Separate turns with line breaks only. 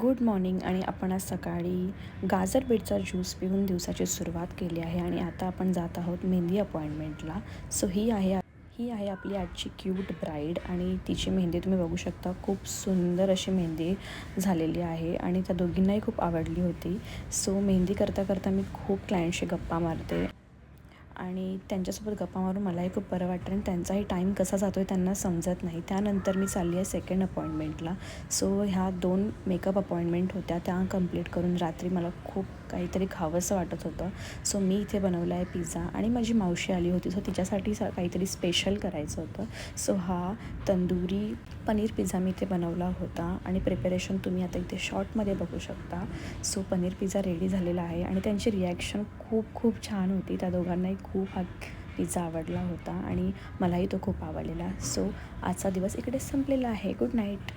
Good morning. आणि आपण आज सकाळी गाजर बीटचा ज्यूस पिऊन दिवसाची सुरुवात केली आहे आणि आता आपण जात आहोत मेहंदी अपॉइंटमेंटला. सो ही आहे आपली आजची क्यूट ब्राईड आणि तिची मेहंदी तुम्ही बघू शकता. खूप सुंदर अशी मेहंदी झालेली आहे आणि त्या दोघींनाही खूप आवडली होती. सो मेहंदी करता करता मी खूप क्लायंटशी गप्पा मारते आणि त्यांच्यासोबत गप्पा मारून मलाही खूप बरं वाटतं आणि त्यांचाही टाईम कसा जातो आहे त्यांना समजत नाही. त्यानंतर मी चालली आहे सेकंड अपॉइंटमेंटला. सो ह्या 2 मेकअप अपॉइंटमेंट होत्या, त्या कंप्लीट करून रात्री मला खूप काहीतरी खावंसं वाटत होतं. सो मी इथे बनवला आहे पिझ्झा आणि माझी मावशी आली होती. सो तिच्यासाठी काहीतरी स्पेशल करायचं होतं. सो हा तंदुरी पनीर पिझ्झा मी इथे बनवला होता आणि प्रिपरेशन तुम्ही आता इथे शॉर्टमध्ये बघू शकता. सो पनीर पिझ्झा रेडी झालेला आहे आणि त्यांची रिॲक्शन खूप खूप छान होती. त्या दोघांनाही खूप हा पिझ्झा आवडला होता आणि मलाही तो खूप आवडलेला. सो आजचा दिवस इकडेच संपलेला आहे. Good night.